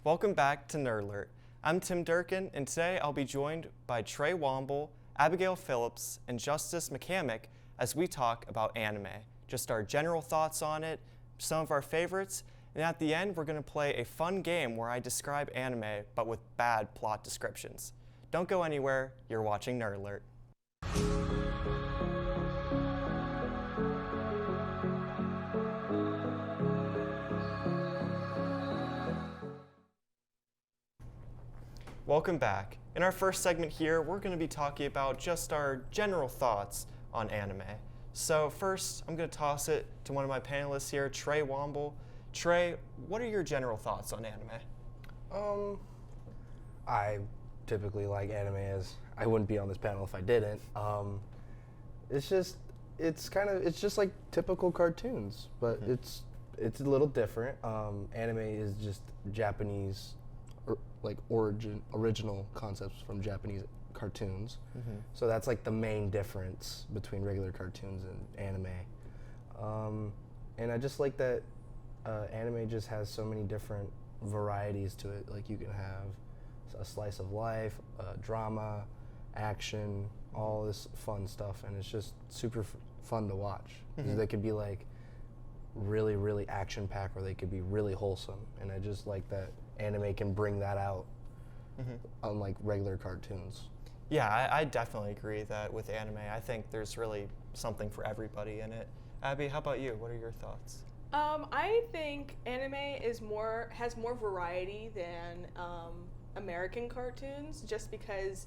Welcome back to Nerdlert. I'm Tim Durkin, and today I'll be joined by Trey Womble, Abigail Phillips, and Justice McCamick as we talk about anime. Just our general thoughts on it, some of our favorites, and at the end we're going to play a fun game where I describe anime but with bad plot descriptions. Don't go anywhere, you're watching Nerdlert. Welcome back. In our first segment here, we're going to be talking about just our general thoughts on anime. So first, I'm going to toss it to one of my panelists here, Trey Womble. Trey, what are your general thoughts on anime? I typically like anime as I wouldn't be on this panel if I didn't. It's just like typical cartoons, but it's a little different. Anime is just Japanese original concepts from Japanese cartoons. So that's like the main difference between regular cartoons and anime. And I just like that anime just has so many different varieties to it. Like you can have a slice of life, drama, action, all this fun stuff, and it's just super fun to watch. They could be like really, really action-packed, or they could be really wholesome, and I just like that anime can bring that out, unlike regular cartoons. Yeah, I definitely agree that with anime, I think there's really something for everybody in it. Abby, how about you? What are your thoughts? I think anime has more variety than American cartoons, just because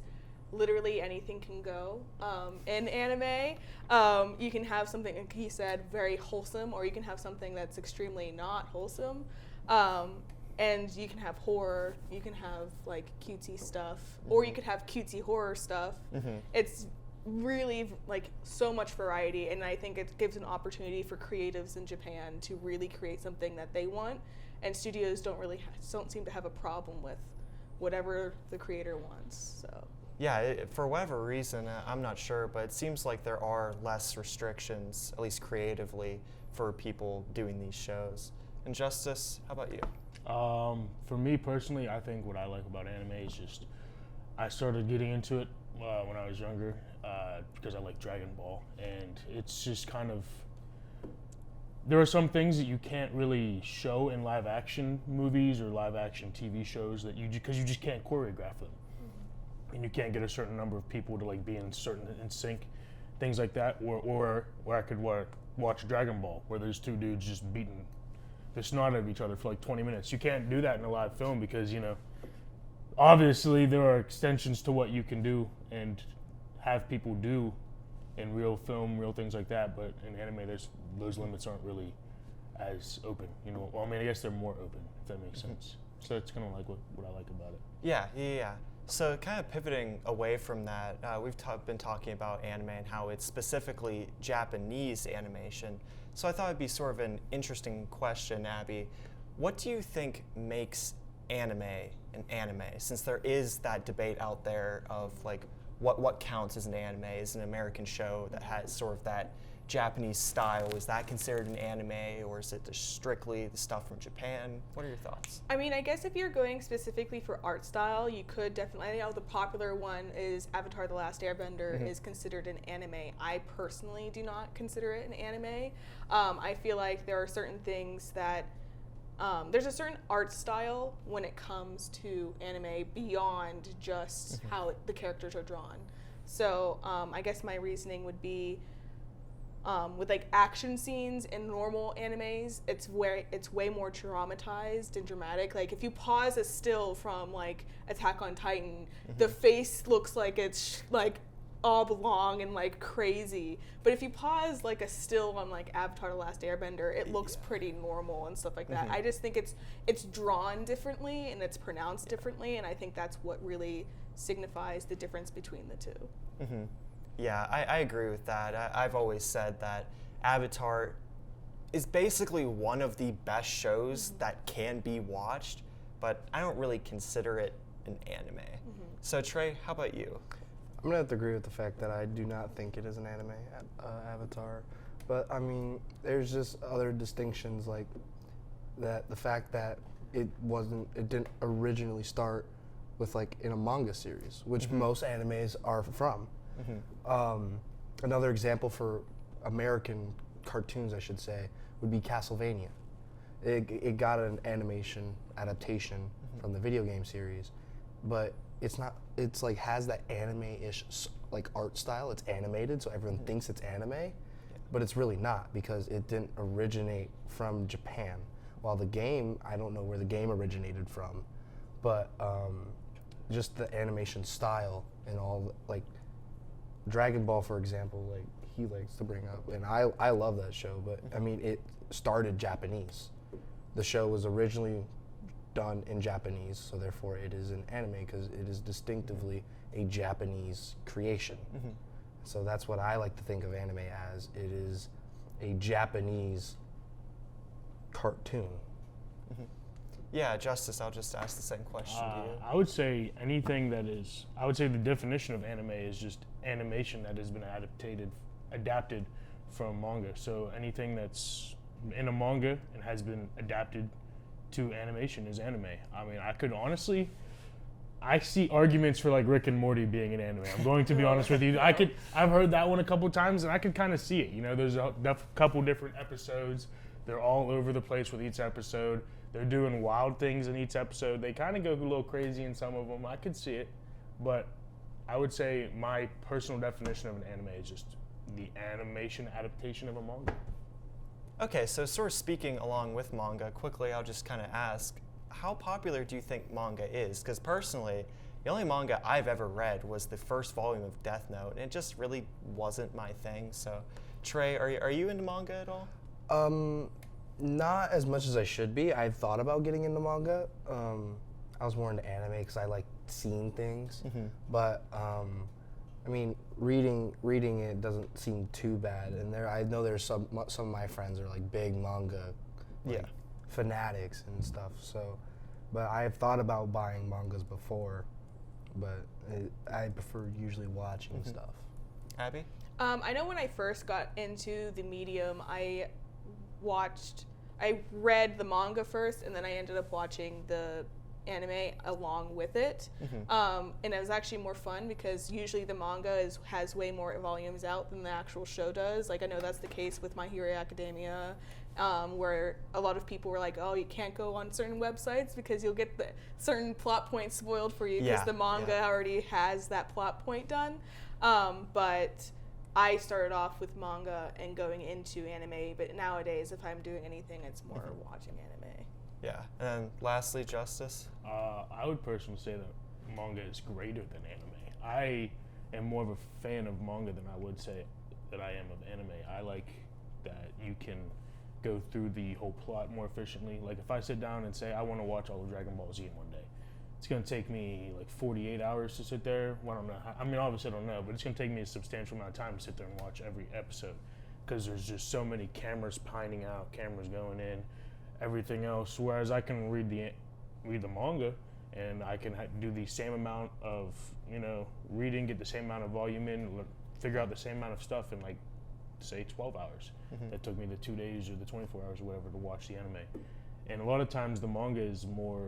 literally anything can go in anime. You can have something, like he said, very wholesome, or you can have something that's extremely not wholesome. And you can have horror, you can have like cutesy stuff, or you could have cutesy horror stuff. It's really like so much variety, and I think it gives an opportunity for creatives in Japan to really create something that they want, and studios don't seem to have a problem with whatever the creator wants. So yeah, for whatever reason, I'm not sure, but it seems like there are less restrictions, at least creatively, for people doing these shows. And Justice, how about you? For me personally, I think what I like about anime is just I started getting into it when I was younger because I like Dragon Ball, and it's just kind of, there are some things that you can't really show in live action movies or live action TV shows that because you just can't choreograph them, and you can't get a certain number of people to like be in sync, things like that. Or where I could watch Dragon Ball, where there's two dudes just beating the snot out of each other for like 20 minutes. You can't do that in a live film because, obviously there are extensions to what you can do and have people do in real film, real things like that. But in anime, those limits aren't really as open. Well, I mean, I guess they're more open, if that makes sense. So it's kind of like what I like about it. Yeah. So kind of pivoting away from that, we've been talking about anime and how it's specifically Japanese animation. So I thought it'd be sort of an interesting question, Abby. What do you think makes anime an anime? Since there is that debate out there of like what counts as an anime? Is an American show that has sort of that Japanese style, is that considered an anime, or is it just strictly the stuff from Japan? What are your thoughts? I mean, I guess if you're going specifically for art style, you could definitely, I know the popular one is Avatar: The Last Airbender is considered an anime. I personally do not consider it an anime. I feel like there are certain things that, there's a certain art style when it comes to anime beyond just how the characters are drawn. So I guess my reasoning would be, with like action scenes in normal animes, it's way more dramatized and dramatic. Like if you pause a still from like Attack on Titan, the face looks like it's like oblong and like crazy. But if you pause like a still on like Avatar: The Last Airbender, it looks pretty normal and stuff like that. I just think it's drawn differently and it's pronounced differently, and I think that's what really signifies the difference between the two. Yeah, I agree with that. I've always said that Avatar is basically one of the best shows that can be watched, but I don't really consider it an anime. So Trey, how about you? I'm gonna have to agree with the fact that I do not think it is an anime, Avatar. But I mean, there's just other distinctions like that. The fact that it didn't originally start with like in a manga series, which most animes are from. Another example for American cartoons, I should say, would be Castlevania. It got an animation adaptation from the video game series, but it's like has that anime-ish like art style. It's animated, so everyone thinks it's anime, but it's really not because it didn't originate from Japan. While the game, I don't know where the game originated from, but just the animation style and all, like Dragon Ball, for example, like he likes to bring up, and I love that show, but I mean, it started Japanese. The show was originally done in Japanese, so therefore it is an anime because it is distinctively a Japanese creation. So that's what I like to think of anime as. It is a Japanese cartoon. Yeah, Justice, I'll just ask the same question to you. I would say anything that is, I would say the definition of anime is just animation that has been adapted from manga. So anything that's in a manga and has been adapted to animation is anime. I mean, I see arguments for like Rick and Morty being an anime. I'm going to be honest with you. I've heard that one a couple times and I could kind of see it. You know, there's a couple different episodes. They're all over the place with each episode. They're doing wild things in each episode. They kind of go a little crazy in some of them. I could see it, but I would say my personal definition of an anime is just the animation adaptation of a manga. Okay, so sort of speaking along with manga, quickly I'll just kind of ask, how popular do you think manga is? Because personally, the only manga I've ever read was the first volume of Death Note, and it just really wasn't my thing. So, Trey, are you into manga at all? Not as much as I should be. I thought about getting into manga. I was more into anime because I like seeing things. But I mean, reading it doesn't seem too bad. And I know there's some of my friends are like big manga, fanatics and stuff. So, but I have thought about buying mangas before, but I prefer usually watching stuff. Abby? I know when I first got into the medium, I read the manga first, and then I ended up watching the anime along with it. And it was actually more fun because usually the manga has way more volumes out than the actual show does. Like, I know that's the case with My Hero Academia, where a lot of people were like, oh, you can't go on certain websites because you'll get the certain plot points spoiled for you because the manga already has that plot point done. But I started off with manga and going into anime, but nowadays, if I'm doing anything, it's more watching anime. Yeah, and then lastly, Justice? I would personally say that manga is greater than anime. I am more of a fan of manga than I would say that I am of anime. I like that you can go through the whole plot more efficiently. Like if I sit down and say I want to watch all of Dragon Ball Z in one day, it's going to take me like 48 hours to sit there. Well, I don't know. I mean, obviously I don't know, but it's going to take me a substantial amount of time to sit there and watch every episode because there's just so many cameras pining out, cameras going in, everything else. Whereas I can read the manga and I can do the same amount of, reading, get the same amount of volume in, figure out the same amount of stuff in like, say 12 hours. That took me the 2 days or the 24 hours or whatever to watch the anime. And a lot of times the manga is more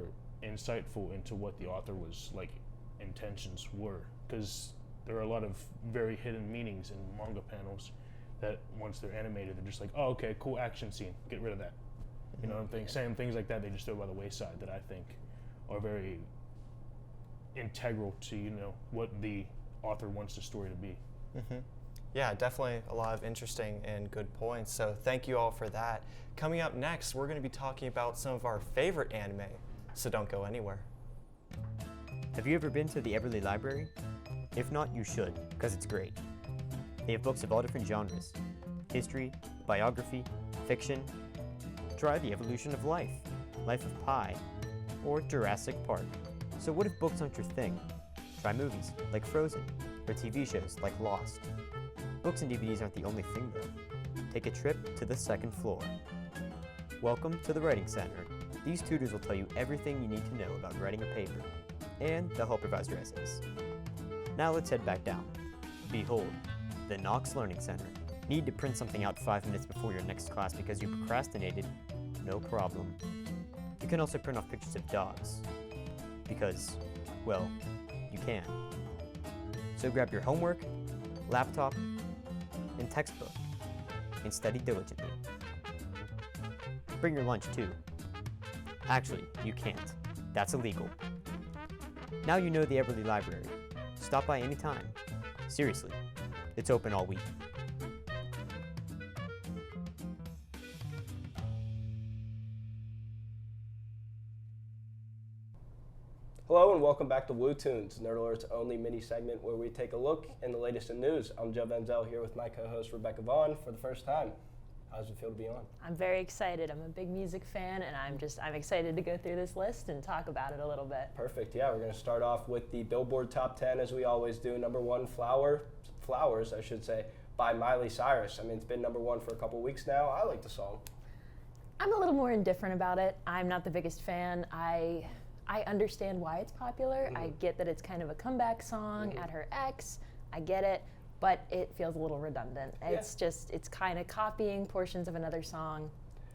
insightful into what the author was like intentions were, because there are a lot of very hidden meanings in manga panels that once they're animated they're just like, oh, okay, cool action scene, get rid of that. You know what I'm saying? Same things like that they just throw by the wayside that I think are very integral to what the author wants the story to be. Yeah, definitely a lot of interesting and good points. So thank you all for that. Coming up next, we're going to be talking about some of our favorite anime. So don't go anywhere. Have you ever been to the Everly Library? If not, you should, because it's great. They have books of all different genres: history, biography, fiction. Try The Evolution of Life, Life of Pi, or Jurassic Park. So what if books aren't your thing? Try movies like Frozen, or TV shows like Lost. Books and DVDs aren't the only thing though. Take a trip to the second floor. Welcome to the Writing Center. These tutors will tell you everything you need to know about writing a paper, and they'll help revise your essays. Now let's head back down. Behold, the Knox Learning Center. Need to print something out 5 minutes before your next class because you procrastinated? No problem. You can also print off pictures of dogs, because, well, you can. So grab your homework, laptop, and textbook, and study diligently. Bring your lunch too. Actually, you can't. That's illegal. Now you know the Everly Library. Stop by anytime. Seriously, it's open all week. Hello and welcome back to Woo Tunes, Nerd Alert's only mini segment where we take a look in the latest in news. I'm Joe Venzel here with my co-host Rebecca Vaughn for the first time. How does it feel to be on? I'm very excited. I'm a big music fan, and I'm excited to go through this list and talk about it a little bit. Perfect. Yeah, we're going to start off with the Billboard Top 10 as we always do. Number one, Flowers, I should say, by Miley Cyrus. I mean, it's been number one for a couple weeks now. I like the song. I'm a little more indifferent about it. I'm not the biggest fan. I understand why it's popular. I get that it's kind of a comeback song at her ex. I get it, but it feels a little redundant. Yeah. It's kind of copying portions of another song.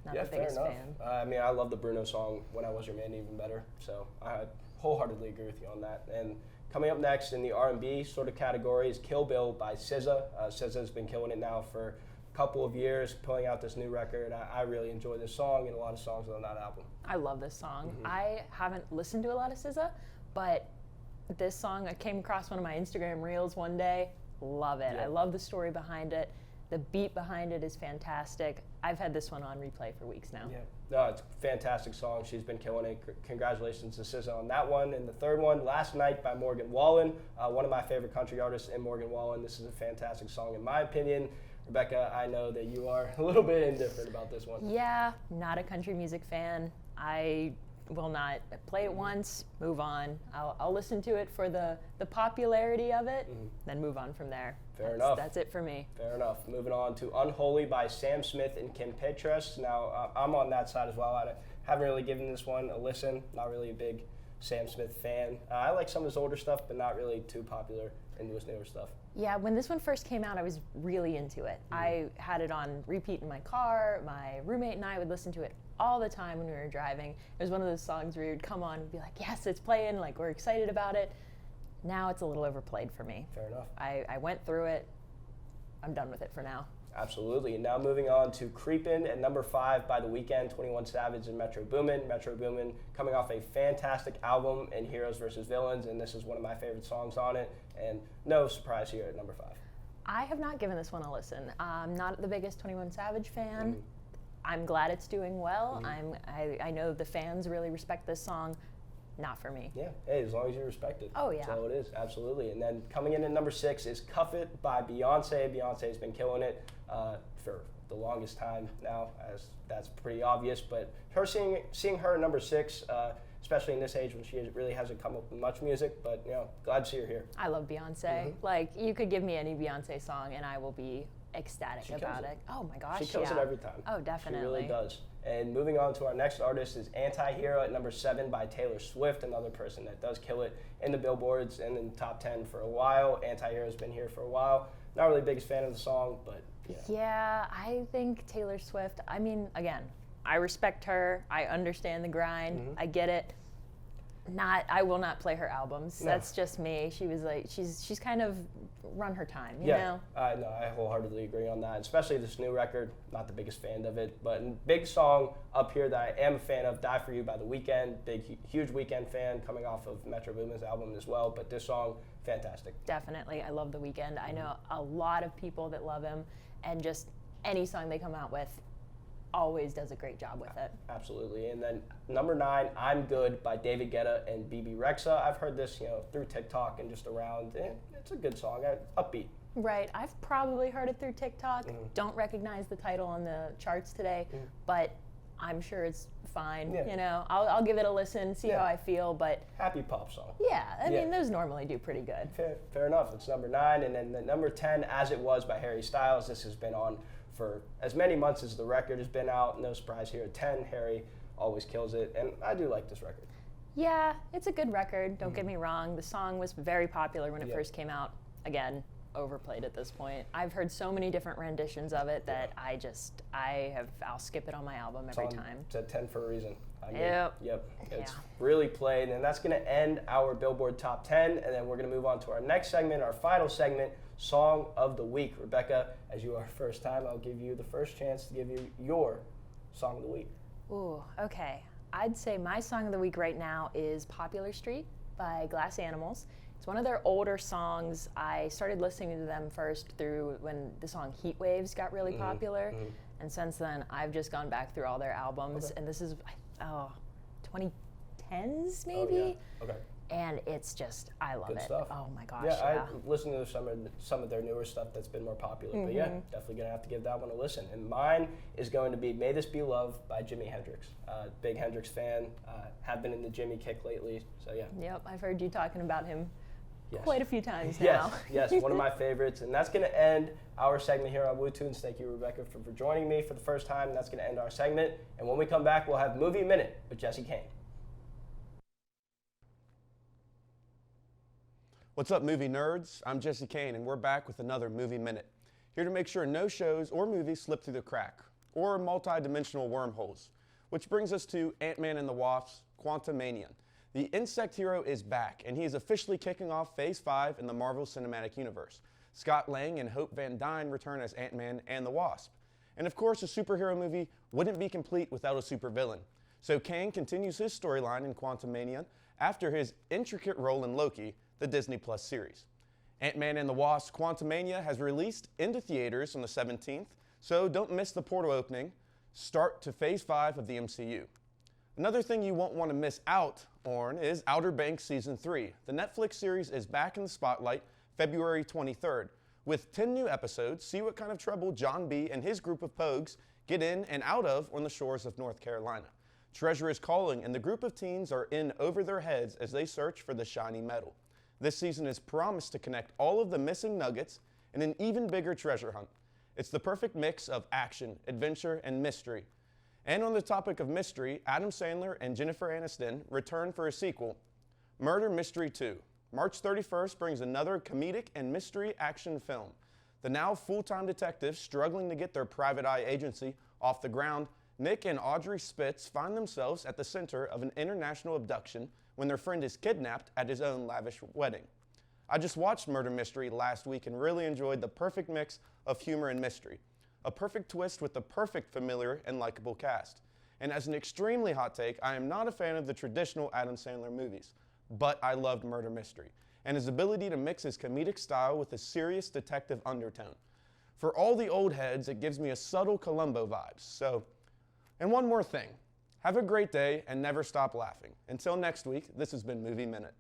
Not Yeah, the biggest fair enough. fan. I mean, I love the Bruno song, When I Was Your Man, even better. So I wholeheartedly agree with you on that. And coming up next in the R&B sort of category is Kill Bill by SZA. SZA's been killing it now for a couple of years, pulling out this new record. I really enjoy this song and a lot of songs on that album. I love this song. I haven't listened to a lot of SZA, but this song, I came across one of my Instagram reels one day. Love it. Yeah. I love the story behind it. The beat behind it is fantastic. I've had this one on replay for weeks now. Yeah, no, it's a fantastic song. She's been killing it. Congratulations to SZA on that one. And the third one, Last Night by Morgan Wallen, one of my favorite country artists in Morgan Wallen. This is a fantastic song in my opinion. Rebecca, I know that you are a little bit indifferent about this one. Yeah, not a country music fan. I will not play it once, move on. I'll listen to it for the popularity of it, then move on from there. Fair enough. That's it for me. Fair enough. Moving on to Unholy by Sam Smith and Kim Petras. Now, I'm on that side as well. I haven't really given this one a listen. Not really a big Sam Smith fan. I like some of his older stuff, but not really too popular into his newer stuff. Yeah, when this one first came out, I was really into it. I had it on repeat in my car. My roommate and I would listen to it all the time when we were driving. It was one of those songs where you'd come on and be like, yes, it's playing, like we're excited about it. Now it's a little overplayed for me. Fair enough. I went through it. I'm done with it for now. Absolutely. And now moving on to Creepin' at number 5 by The Weeknd, 21 Savage, and Metro Boomin. Metro Boomin coming off a fantastic album in Heroes vs. Villains, and this is one of my favorite songs on it. And no surprise here at number 5. I have not given this one a listen. I'm not the biggest 21 Savage fan. I'm glad it's doing well. I know the fans really respect this song. Not for me. Yeah, hey, as long as you respect it. Oh, yeah. So it is, absolutely. And then coming in at number 6 is Cuff It by Beyonce. Beyonce's been killing it for the longest time now, as that's pretty obvious. But her seeing her at number 6, especially in this age when she really hasn't come up with much music, but glad to see her here. I love Beyonce. Like, you could give me any Beyonce song and I will be ecstatic about it. Oh my gosh, She kills it every time. Oh, definitely. She really does. And moving on to our next artist is Anti-Hero at number 7 by Taylor Swift, another person that does kill it in the billboards and in the top 10 for a while. Anti-Hero's been here for a while. Not really the biggest fan of the song, but yeah. Yeah, I think Taylor Swift, I mean, again, I respect her. I understand the grind. I get it. I will not play her albums. No. That's just me. She was like, she's kind of run her time, you know? No, I wholeheartedly agree on that. Especially this new record, not the biggest fan of it, but a big song up here that I am a fan of, Die For You by The Weeknd. Huge Weeknd fan, coming off of Metro Boomin's album as well, but this song, fantastic. Definitely. I love The Weeknd. I know a lot of people that love him, and just any song they come out with always does a great job with it. Absolutely. And then number 9, I'm Good by David Guetta and BB Rexa. I've heard this, through TikTok and just around. It's a good song, upbeat. Right. I've probably heard it through TikTok. Don't recognize the title on the charts today, but I'm sure it's fine. Yeah. I'll give it a listen, see how I feel, but Happy pop song. yeah, I mean, those normally do pretty good. Fair enough. It's number 9. And then the number 10, As It Was by Harry Styles. This has been on for as many months as the record has been out. No surprise here at 10. Harry always kills it, and I do like this record. Yeah, it's a good record, don't get me wrong. The song was very popular when it first came out. Again, overplayed at this point. I've heard so many different renditions of it that I'll skip it on my album every time. It's at 10 for a reason. Yep. Yep. It's Yeah. really played, and that's going to end our Billboard Top 10, and then we're going to move on to our next segment, our final segment, Song of the Week. Rebecca, as you are first time, I'll give you the first chance to give you your Song of the Week. Ooh, okay. I'd say my song of the week right now is Popular Street by Glass Animals. It's one of their older songs. I started listening to them first through when the song Heat Waves got really popular. And since then, I've just gone back through all their albums. Okay. And this is, 2010s maybe? Oh, yeah. Okay. And it's just, I love Good it. stuff. Oh my gosh. Yeah, I listened to some of their newer stuff that's been more popular. But yeah, Mm-hmm. definitely going to have to give that one a listen. And mine is going to be May This Be Love by Jimi Hendrix. Big Hendrix fan. Have been in the Jimmy kick lately. So yeah. Yep, I've heard you talking about him Yes. quite a few times Yes, now. yes, one of my favorites. And that's going to end our segment here on WooTunes. Thank you, Rebecca, for joining me for the first time. And that's going to end our segment. And when we come back, we'll have Movie Minute with Jesse Kane. What's up, movie nerds? I'm Jesse Kane, and we're back with another Movie Minute. Here to make sure no shows or movies slip through the crack, or multi-dimensional wormholes. Which brings us to Ant-Man and the Wasp's Quantumania. The insect hero is back, and he is officially kicking off Phase 5 in the Marvel Cinematic Universe. Scott Lang and Hope Van Dyne return as Ant-Man and the Wasp. And of course, a superhero movie wouldn't be complete without a supervillain. So Kang continues his storyline in Quantumania after his intricate role in Loki, the Disney Plus series. Ant-Man and the Wasp Quantumania has released into theaters on the 17th, so don't miss the portal opening, start to Phase 5 of the MCU. Another thing you won't want to miss out on is Outer Banks Season 3. The Netflix series is back in the spotlight February 23rd. With 10 new episodes, see what kind of trouble John B. and his group of pogues get in and out of on the shores of North Carolina. Treasure is calling, and the group of teens are in over their heads as they search for the shiny metal. This season is promised to connect all of the missing nuggets in an even bigger treasure hunt. It's the perfect mix of action, adventure, and mystery. And on the topic of mystery, Adam Sandler and Jennifer Aniston return for a sequel, Murder Mystery 2. March 31st brings another comedic and mystery action film. The now full-time detectives struggling to get their private eye agency off the ground, Nick and Audrey Spitz find themselves at the center of an international abduction when their friend is kidnapped at his own lavish wedding. I just watched Murder Mystery last week and really enjoyed the perfect mix of humor and mystery. A perfect twist with the perfect familiar and likable cast. And as an extremely hot take, I am not a fan of the traditional Adam Sandler movies, but I loved Murder Mystery and his ability to mix his comedic style with a serious detective undertone. For all the old heads, it gives me a subtle Columbo vibes. And one more thing, have a great day and never stop laughing. Until next week, this has been Movie Minute.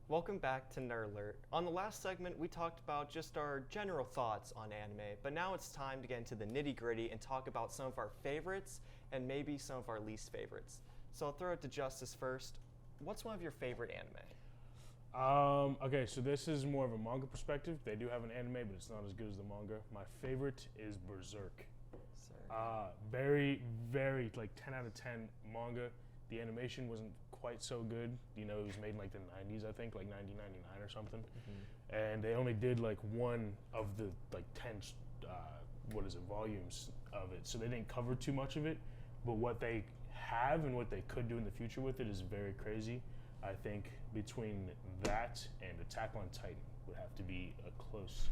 Welcome back to Nerd Alert. On the last segment, we talked about just our general thoughts on anime, but now it's time to get into the nitty-gritty and talk about some of our favorites and maybe some of our least favorites. So I'll throw it to Justice first. What's one of your favorite anime? Okay, so this is more of a manga perspective. They do have an anime, but it's not as good as the manga. My favorite is Berserk. Very, very, like 10 out of 10 manga. The animation wasn't quite so good. You know, it was made in like the 90s, I think, like 1999 or something. And they only did like one of the like 10, volumes of it. So they didn't cover too much of it. But what they have and what they could do in the future with it is very crazy. I think between that and Attack on Titan would have to be a close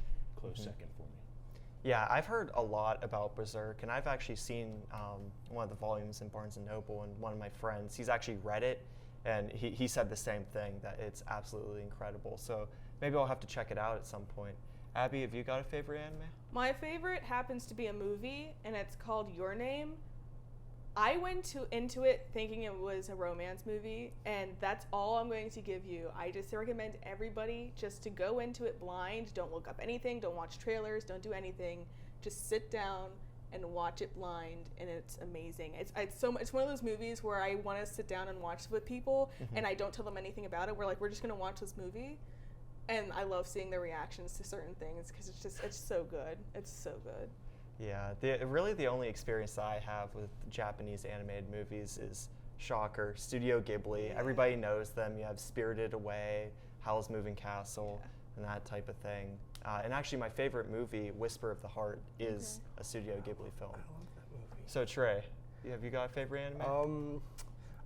second for me. Yeah, I've heard a lot about Berserk, and I've actually seen one of the volumes in Barnes & Noble, and one of my friends, he's actually read it, and he said the same thing, that it's absolutely incredible. So maybe I'll have to check it out at some point. Abby, have you got a favorite anime? My favorite happens to be a movie, and it's called Your Name. I went into it thinking it was a romance movie, and that's all I'm going to give you. I just recommend everybody just to go into it blind. Don't look up anything. Don't watch trailers. Don't do anything. Just sit down and watch it blind, and it's amazing. It's one of those movies where I want to sit down and watch with people, and I don't tell them anything about it. We're just gonna watch this movie, and I love seeing their reactions to certain things because it's so good. It's so good. Yeah, really the only experience that I have with Japanese animated movies is Shocker, Studio Ghibli. Yeah. Everybody knows them. You have Spirited Away, Howl's Moving Castle, and that type of thing. And actually, my favorite movie, Whisper of the Heart, is a Studio Ghibli film. I love that movie. So Trey, have you got a favorite anime?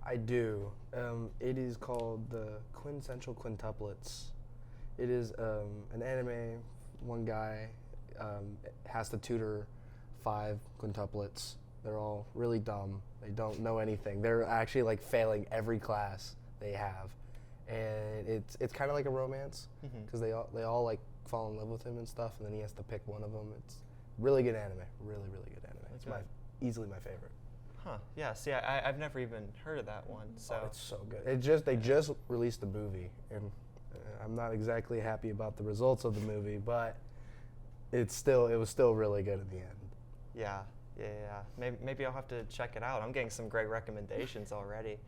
I do. It is called the Quintessential Quintuplets. It is an anime. One guy has to tutor 5 quintuplets. They're all really dumb. They don't know anything. They're actually like failing every class they have, and it's kind of like a romance because they all like fall in love with him and stuff, and then he has to pick one of them. It's really good anime. Really good anime. It's easily my favorite. Huh? Yeah. See, I've never even heard of that one. So Oh, it's so good. They just released the movie, and I'm not exactly happy about the results of the movie, but it was still really good in the end. yeah. Maybe I'll have to check it out. I'm getting some great recommendations already.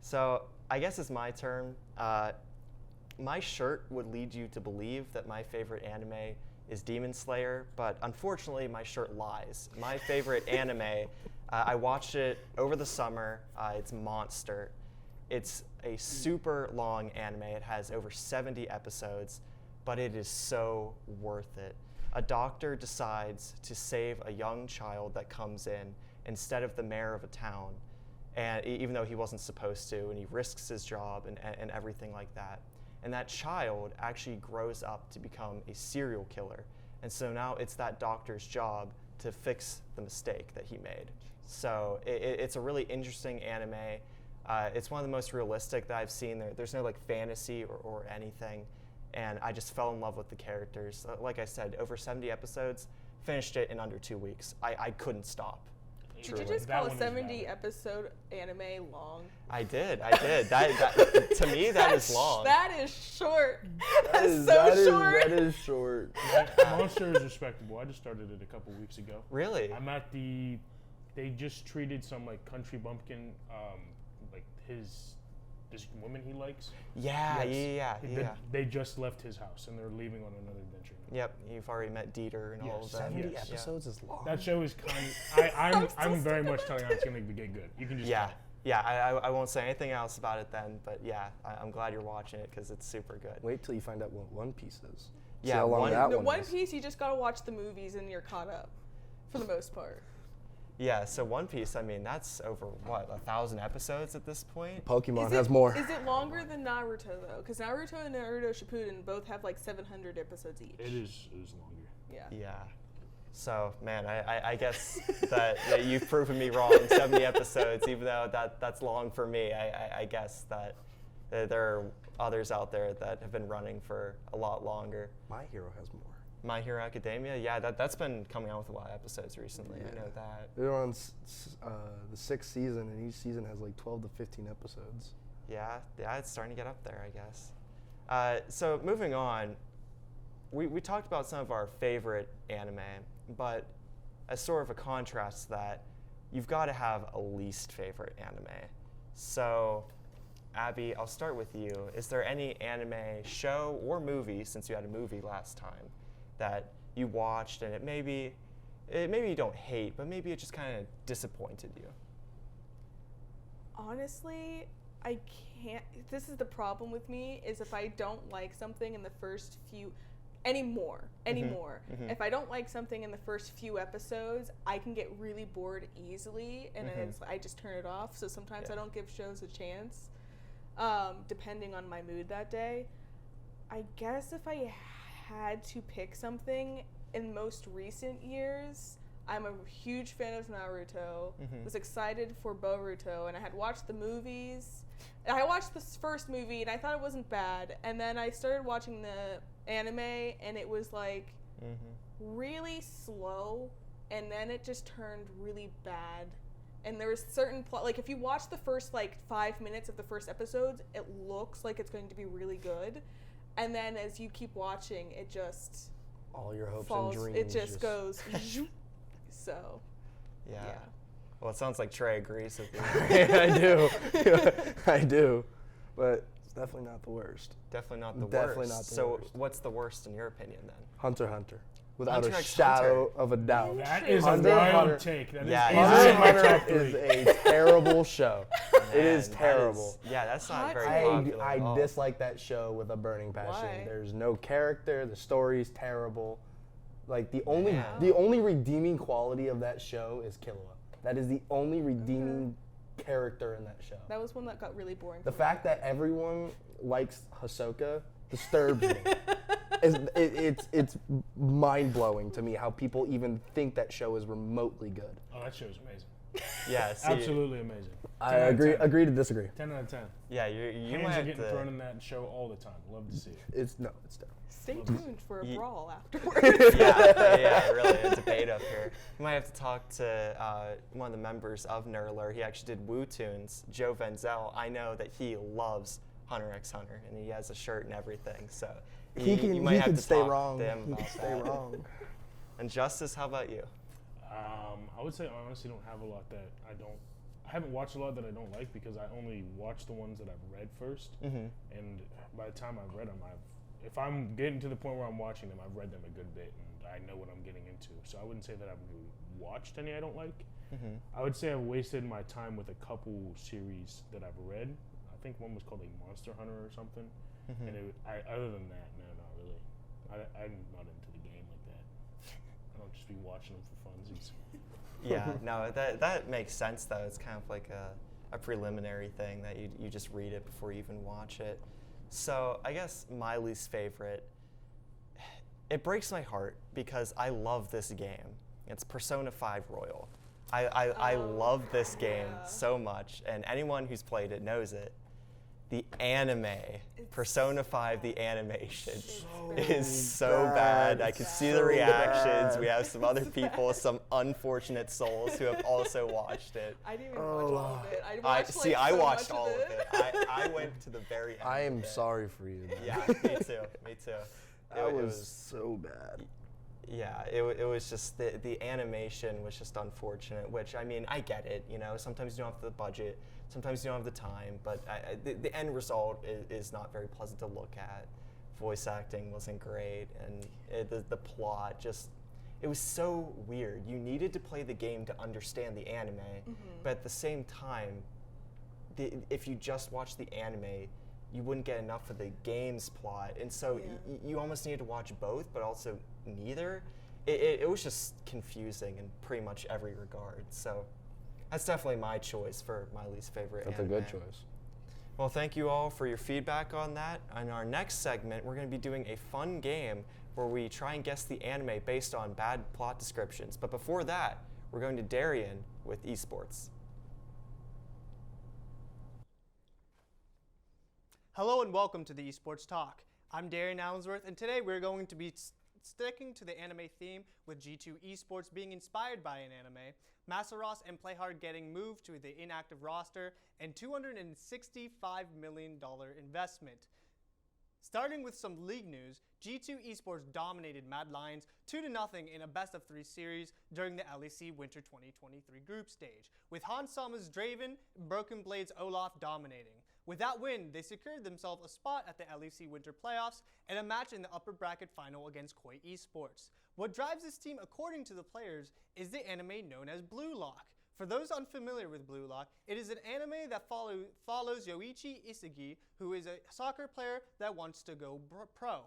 So I guess it's my turn. My shirt would lead you to believe that my favorite anime is Demon Slayer, but unfortunately my shirt lies. My favorite anime, I watched it over the summer. It's Monster. It's a super long anime. It has over 70 episodes, but it is so worth it. A doctor decides to save a young child that comes in instead of the mayor of a town, and even though he wasn't supposed to, and he risks his job and everything like that. And that child actually grows up to become a serial killer. And so now it's that doctor's job to fix the mistake that he made. So it's a really interesting anime. It's one of the most realistic that I've seen. There's no like fantasy or anything. And I just fell in love with the characters. Like I said, over 70 episodes, finished it in under 2 weeks. I couldn't stop. Did you just call a 70-episode anime long? I did. That to me, that is long. That is short. That is so short. That is short. Monster is respectable. I just started it a couple weeks ago. Really? I'm at they just treated some like country bumpkin, like this woman he likes. Yeah. They just left his house and they're leaving on another adventure. Yep, you've already met Dieter and all of that. 70 Yes. episodes is long. That show is I'm very much telling you it's gonna get good. You can just tell. I won't say anything else about it then, but yeah, I'm glad you're watching it because it's super good. Wait till you find out what One Piece is. See Yeah, how long that The one One is. Piece, you just gotta watch the movies and you're caught up, for the most part. Yeah, so One Piece, I mean, that's over, 1,000 episods at this point? Pokemon Is has it- more. Is it longer than Naruto though? Because Naruto and Naruto Shippuden both have like 700 episodes each. It is longer. Yeah. Yeah. So, man, I guess that you've proven me wrong. 70 episodes, even though that's long for me, I guess that there are others out there that have been running for a lot longer. My Hero has more. My Hero Academia, yeah, that's been coming out with a lot of episodes recently. I know that. They're on the 6th season, and each season has like 12 to 15 episodes. Yeah, it's starting to get up there, I guess. So moving on, we talked about some of our favorite anime, but as sort of a contrast to that, you've got to have a least favorite anime. So, Abby, I'll start with you. Is there any anime show or movie, since you had a movie last time, that you watched and maybe you don't hate, but maybe it just kind of disappointed you? Honestly, I can't. This is the problem with me, is if I don't like something in the first few anymore. If I don't like something in the first few episodes, I can get really bored easily, and I just turn it off. So sometimes I don't give shows a chance, depending on my mood that day. I guess if I had to pick something, in most recent years, I'm a huge fan of Naruto. Was excited for Boruto, and I had watched the movies. And I watched this first movie, and I thought it wasn't bad. And then I started watching the anime, and it was like really slow, and then it just turned really bad. And there was certain plot, like if you watch the first like 5 minutes of the first episodes, it looks like it's going to be really good. And then as you keep watching, it just All your hopes falls. and dreams. It just goes. So, Yeah. yeah. Well, it sounds like Trey agrees with you. I do. I do. But it's definitely not the worst. Definitely not the Definitely worst. not the so, worst. what's the worst in your opinion then? Hunter x Hunter. Without Hunter a x shadow of a doubt. That is Hunter a x Hunter- wild take. That is Yeah, easily Hunter x in my Hunter top is three. a terrible show. It is Man, terrible. That's not Hot very take. popular at I all. dislike that show with a burning passion. Why? There's no character. The story's terrible. Like the only Man. redeeming quality of that show is Killua. That is the only redeeming character in that show. That was one that got really boring. The for me. fact that everyone likes Hisoka disturbs me. It's mind blowing to me how people even think that show is remotely good. Oh, that show's amazing. Yeah, see, Absolutely amazing. I 10 out of agree 10. agree to disagree. 10 out of 10. Yeah, you Hands might are have getting to. thrown in that show all the time. Love to see it. It's terrible. Stay tuned for a Ye- brawl afterwards. yeah, really, a debate up here. You might have to talk to one of the members of Nerdler. He actually did Woo Tunes, Joe Venzel. I know that he loves Hunter x Hunter, and he has a shirt and everything. So you might have to stay talk wrong. to him He about can stay that. wrong. And Justice, how about you? I would say I honestly don't have a lot that I haven't watched a lot that I don't like because I only watch the ones that I've read first. And by the time I've read them, if I'm getting to the point where I'm watching them, I've read them a good bit and I know what I'm getting into. So I wouldn't say that I've watched any I don't like. I would say I've wasted my time with a couple series that I've read. I think one was called like Monster Hunter or something. And other than that, no, not really. I'm not into the game like that. I don't just be watching them for funsies. Yeah, no, that makes sense though. It's kind of like a preliminary thing that you just read it before you even watch it. So I guess my least favorite, it breaks my heart because I love this game. It's Persona 5 Royal. I love this game so much, and anyone who's played it knows it. The anime, Persona 5, the animation is so bad. I can see the reactions. We have some other people, some unfortunate souls who have also watched it. I didn't even watch all of it. I so watched much all of of it. I went to the very end. I am of it. sorry for you. man. Yeah, me too. Me too. That It was so bad. Yeah, it was just the animation was just unfortunate, which I mean, I get it, you know, sometimes you don't have the budget, sometimes you don't have the time, but the end result is not very pleasant to look at. Voice acting wasn't great, and the plot just, it was so weird. You needed to play the game to understand the anime, but at the same time, if you just watch the anime, you wouldn't get enough of the game's plot, and so you almost needed to watch both, but also neither. It was just confusing in pretty much every regard. So that's definitely my choice for my least favorite That's anime. a good choice. Well, thank you all for your feedback on that. In our next segment, we're going to be doing a fun game where we try and guess the anime based on bad plot descriptions. But before that, we're going to Darien with esports. Hello and welcome to the Esports Talk. I'm Darian Allensworth, and today we're going to be sticking to the anime theme with G2 Esports being inspired by an anime, Masaros and Playhard getting moved to the inactive roster, and $265 million investment. Starting with some league news, G2 Esports dominated Mad Lions 2-0 in a best-of-3 series during the LEC Winter 2023 group stage, with Hans Sommer's Draven and Broken Blade's Olaf dominating. With that win, they secured themselves a spot at the LEC Winter Playoffs and a match in the upper bracket final against Koi Esports. What drives this team, according to the players, is the anime known as Blue Lock. For those unfamiliar with Blue Lock, it is an anime that follows Yoichi Isagi, who is a soccer player that wants to go pro.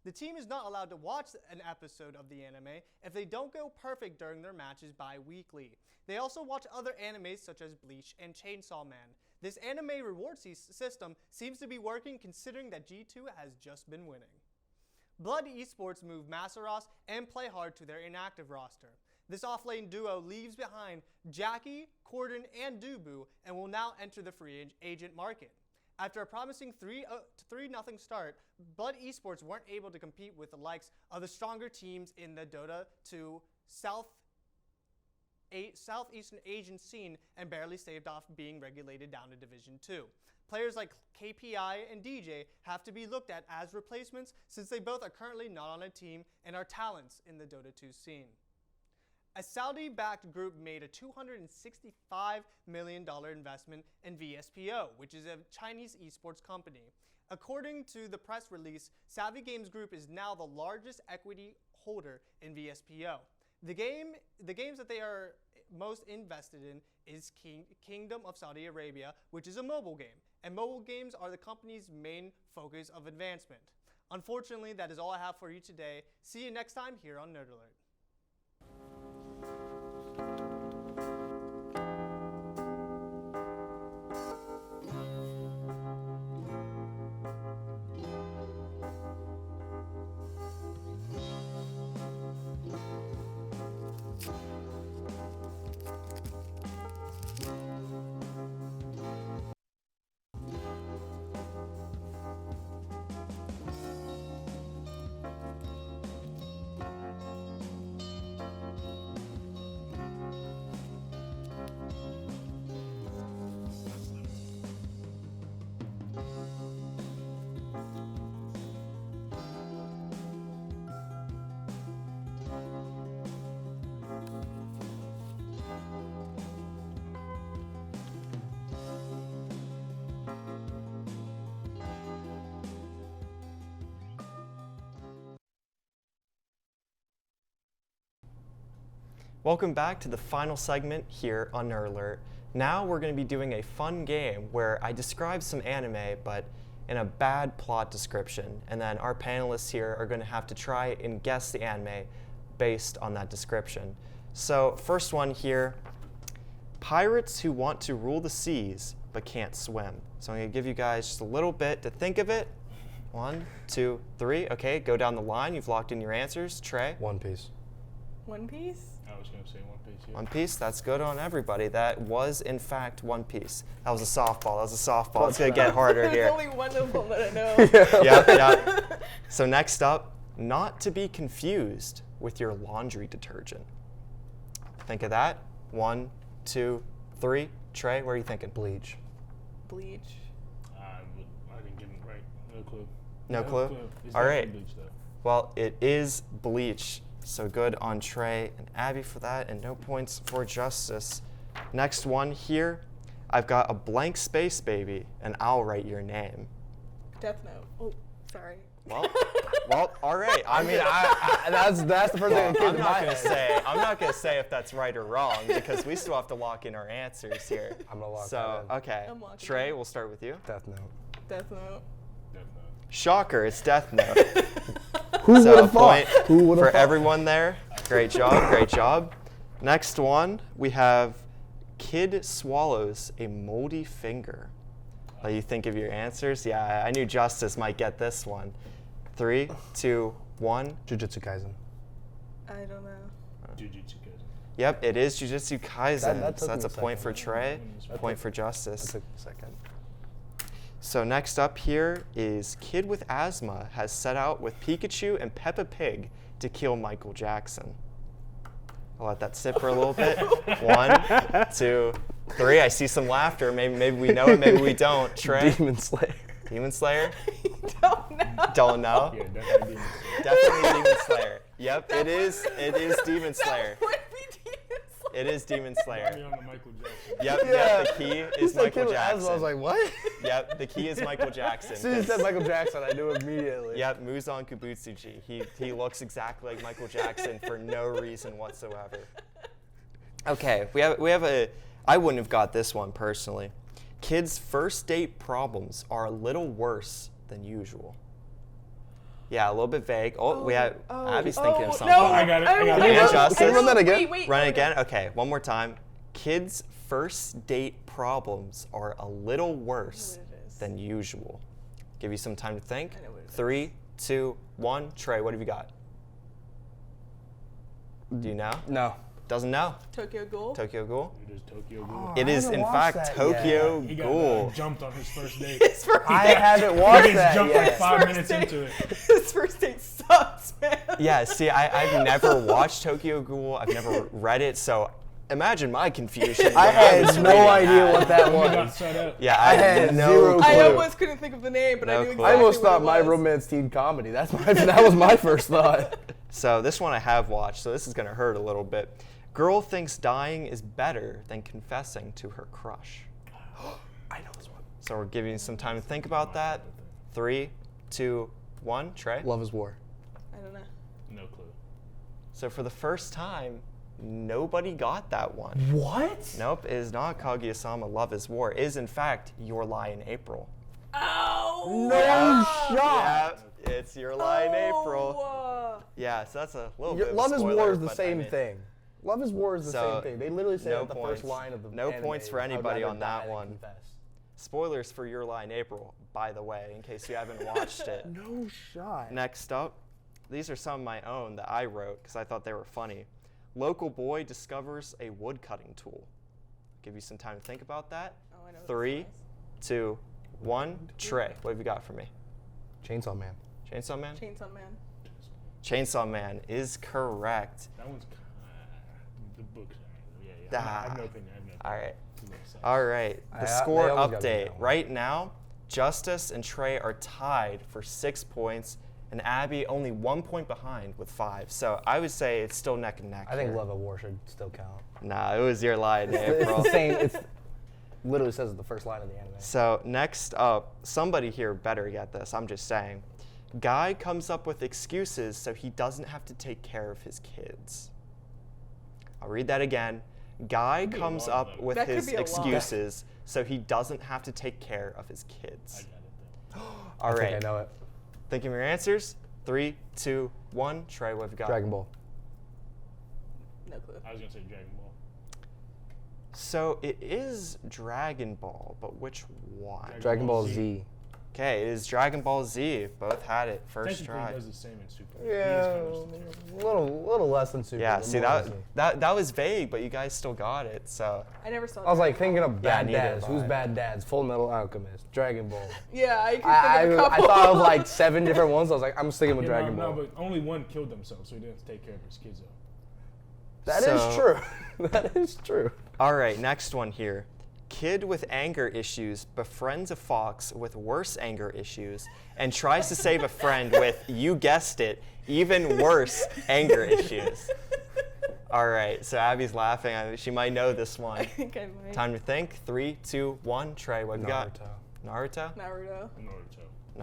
The team is not allowed to watch an episode of the anime if they don't go perfect during their matches bi-weekly. They also watch other animes such as Bleach and Chainsaw Man. This anime reward system seems to be working considering that G2 has just been winning. Blood Esports moved Masaros and Playhard to their inactive roster. This off-lane duo leaves behind Jackie, Corden, and Dubu and will now enter the free agent market. After a promising 3-0 start, Blood Esports weren't able to compete with the likes of the stronger teams in the Dota 2 Southeastern Asian scene and barely staved off being regulated down to Division 2. Players like KPI and DJ have to be looked at as replacements since they both are currently not on a team and are talents in the Dota 2 scene. A Saudi-backed group made a $265 million investment in VSPO, which is a Chinese esports company. According to the press release, Savvy Games Group is now the largest equity holder in VSPO. The games that they are most invested in is Kingdom of Saudi Arabia, which is a mobile game, and mobile games are the company's main focus of advancement. Unfortunately, that is all I have for you today. See you next time here on Nerd Alert. Welcome back to the final segment here on Nerd Alert. Now we're going to be doing a fun game where I describe some anime, but in a bad plot description, and then our panelists here are going to have to try and guess the anime based on that description. So first one here, pirates who want to rule the seas but can't swim. So I'm going to give you guys just a little bit to think of it. 1, 2, 3. Okay, go down the line. You've locked in your answers. Trey? One Piece. One Piece? I was going to say One Piece. Yeah. One Piece, that's good on everybody. That was, in fact, One Piece. That was a softball. It's going to get harder There's here. only one of them that I know. Yep. So next up, not to be confused with your laundry detergent. Think of that. 1, 2, 3. Trey, what are you thinking? Bleach. Bleach. I didn't get it right. No clue. No clue? It's All definitely right. Bleach, though. Well, it is Bleach. So good on Trey and Abby for that, and no points for Justice. Next one here, I've got a blank space, baby, and I'll write your name. Death Note. Oh, sorry. Well, all right. I mean, that's the first thing that came to my head. I'm not gonna say if that's right or wrong because we still have to lock in our answers here. I'm gonna lock So that in. okay, I'm locking Trey, in. we'll start with you. Death Note. Death Note. Shocker, it's Death Note. Who would So have thought? point Who would for have thought? everyone there. Great job, great job. Next one, we have kid swallows a moldy finger. Let you think of your answers. Yeah, I knew Justice might get this one. 3, 2, 1. Jujutsu Kaisen. I don't know. Jujutsu Kaisen. Yep, it is Jujutsu Kaisen. That So took that's a me a point for second. Trey, That point for Justice. That took a second. So next up here is kid with asthma has set out with Pikachu and Peppa Pig to kill Michael Jackson. I'll let that sit for a little bit. 1, 2, 3. I see some laughter. Maybe we know it, maybe we don't. Trey? Demon Slayer. Demon Slayer? Don't know. Don't know? Yeah, definitely Demon Slayer. Definitely Demon Slayer. Yep, it is Demon Slayer. That would be Demon Slayer. It is Demon Put Slayer. me on the Michael Jackson. Yep, Yeah. the key You is said Michael kid with asthma, Jackson. I was like, what? Yep, the key is Michael Jackson. As soon as you said Michael Jackson, I knew immediately. Yep, Muzan Kibutsuji. He looks exactly like Michael Jackson for no reason whatsoever. Okay, we have a. I wouldn't have got this one personally. Kids' first date problems are a little worse than usual. Yeah, a little bit vague. Abby's thinking of something. No, I got it. I got it. And wait, Justice? Can you run that again? Wait, Run it okay. again? Okay, one more time. Kids' first date problems are a little worse what it is. than usual. Give you some time to think. I know what it is. 3, 2, 1. Trey, what have you got? Do you know? No. Doesn't know. Tokyo Ghoul. Tokyo Ghoul. It is Tokyo Ghoul. It is, haven't in watched fact, that yet. Tokyo He got Ghoul. jumped on his first date. His first I date. haven't watched He that jumped like yet. 5 First minutes date. into it. His first date sucks, man. Yeah, see, I've never watched Tokyo Ghoul. I've never read it, so imagine my confusion. I when was had no reading idea what that He got was. set up. Yeah, I had no zero clue. I clue. almost couldn't think of the name, but No I knew clue. exactly I almost what thought it My was. Romance Teen Comedy. That was my first thought. So this one I have watched, so this is going to hurt a little bit. Girl thinks dying is better than confessing to her crush. I know this one. So we're giving you some time to think about that. 3, 2, 1. Trey? Love is War. I don't know. No clue. So for the first time, nobody got that one. What? Nope, it is not Kaguya-sama Love is War. It is, in fact, Your Lie in April. Oh! No shot. Yeah, it's Your Lie in April. Oh, Yeah, so that's a little bit of a Love is spoiler, War is the but I same mean, thing. Love is War is the So, same thing. They literally say no at the points. first line of the No anime points for is, "I would anybody rather on that die than one. confess." Spoilers for Your Lie in April, by the way, in case you haven't watched it. No shot. Next up, these are some of my own that I wrote because I thought they were funny. Local boy discovers a wood cutting tool. Give you some time to think about that. Oh, I know what 3, this 2, 1. Trey, what have you got for me? Chainsaw Man. Chainsaw Man? is. Chainsaw Man. Chainsaw Man is correct. That one's the book. Yeah. Ah. I have no opinion. I have no opinion. All right. Too much sense. All right. The They score always gotta be update. that one. Right now, Justice and Trey are tied for 6 points, and Abby only 1 point behind with 5. So I would say it's still neck and neck. I think here. Love of War should still count. Nah, it was Your Lie in It's April. the same. It's literally says it the first line of the anime. So next up, somebody here better get this. I'm just saying. Guy comes up with excuses so he doesn't have to take care of his kids. I'll read that again. Guy be a comes lot of up them. with That could his be a lot. excuses so he doesn't have to take care of his I kids. got it. All I right. think I know it. Think of your answers. 3, 2, 1. Trey, what have you got? Dragon Ball. No clue. I was gonna say Dragon Ball. So it is Dragon Ball, but which one? Dragon Ball Z. Okay, it is Dragon Ball Z. Both had it first Technically, try. he does the same in Super. Yeah, He is a little less than Super. Yeah, but see more that, than Z. that was vague, but you guys still got it. So I never saw. I was like Dragon thinking Ball. of Yeah, Bad neither Dads. have Who's I. Bad Dads? Full Metal Alchemist. Dragon Ball. Yeah, I could I think of a I couple. thought of like 7 different ones. I was like, I'm sticking with Yeah, Dragon no, Ball. but only one killed themselves, so he didn't have to take care of his kids though. That is So- true. That is true. all right, next one here. Kid with anger issues befriends a fox with worse anger issues and tries to save a friend with, you guessed it, even worse anger issues. All right, so Abby's laughing. She might know this I one. think I might. Time to think. 3, 2, 1. Trey, what have you got? Naruto. Naruto? Naruto. Naruto.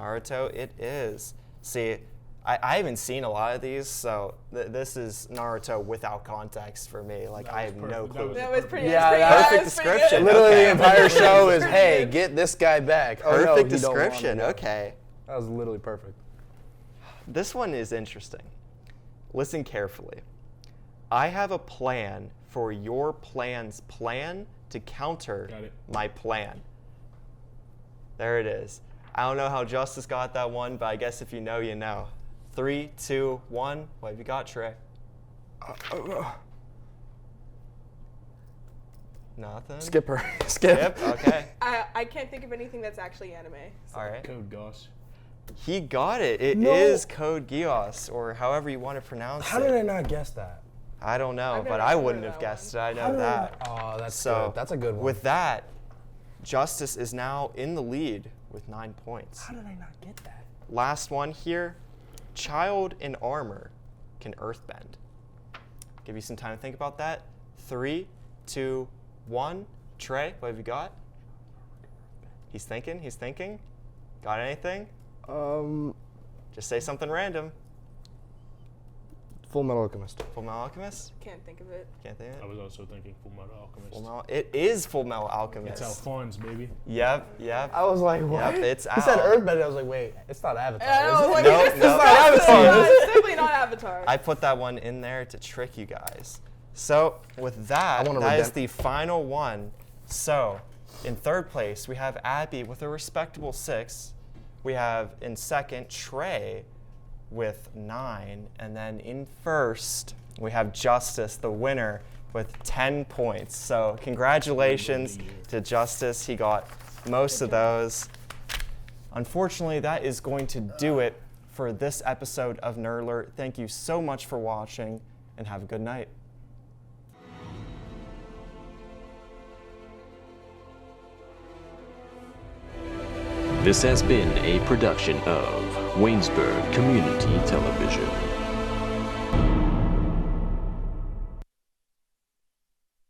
Naruto, it is. See, I haven't seen a lot of these, so this is Naruto without context for me. Like, That I was have no perfect. clue. That was pretty. Yeah, that's perfect pretty, that's pretty description. good. Literally, Okay. the entire show is, Pretty hey, good. get this guy back. Oh, no, Perfect you don't want him description, to go. okay. That was literally perfect. This one is interesting. Listen carefully. I have a plan for your plan's plan to counter Got it. my plan. There it is. I don't know how Justice got that one, but I guess if you know, you know. 3, 2, 1. What have you got, Trey? Nothing? Skip her. Skip. Yep, okay. I can't think of anything that's actually anime. So. All right. Code Goss. He got it. It is Code Geass, or however you want to pronounce How it. did I not guess that? I don't know, I've but never I heard wouldn't of have that guessed one. it. I know that. Oh, that's So good. That's a good one. With that, Justice is now in the lead with 9 points. How did I not get that? Last one here. Child in armor can earthbend. Give you some time to think about that. 3, 2, 1. Trey, what have you got? He's thinking. He's thinking. Got anything? Just say something random. Full Metal Alchemist. Full Metal Alchemist? Can't think of it. Can't think of I it. was also thinking Full Metal Alchemist. Full Metal, it is Full Metal Alchemist. It's Alphonse, baby. Yep. I was like, what? Yep, it's He said Al. Earthbend. I was like, wait, it's not Avatar. I is was it? like, Nope, it's nope. not Avatar. It's definitely not Avatar. I put that one in there to trick you guys. So with that, I wanna that is redemp- the final one. So in third place, we have Abby with a respectable 6. We have in second Trey with 9. And then in first, we have Justice, the winner, with 10 points. So congratulations to Justice. He got most of those. Unfortunately, that is going to do it for this episode of Nerd Alert. Thank you so much for watching, and have a good night. This has been a production of Waynesburg Community Television.